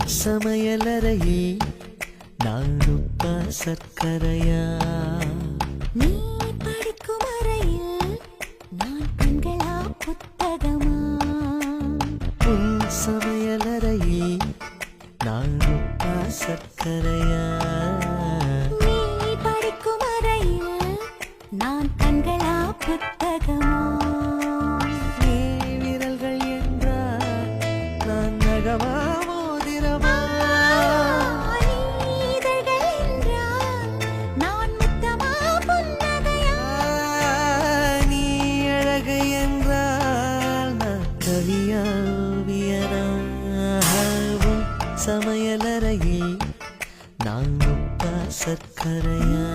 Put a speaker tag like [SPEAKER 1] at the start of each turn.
[SPEAKER 1] சமையலறையில் நான் உப்பா சர்க்கரையா?
[SPEAKER 2] நீ படிக்கும் அறையில் நான் கண்களா புத்தகமா?
[SPEAKER 1] உன் சமையலறையில் நான் உப்பா சர்க்கரையா?
[SPEAKER 2] நீ படிக்கும் அறையில் நான் கண்களா புத்தகமா?
[SPEAKER 1] நீ விரல்கள் என்றால் நான் நகமா மோதிரமா?
[SPEAKER 2] நீ இதழ்கள் என்றால் நான் முத்தமா புன்னகையா?
[SPEAKER 1] நீ அழகு என்றால் நான் கவியா ஓவியனா? உன் சமையலறையில் நான் உப்பா சர்க்கரையா?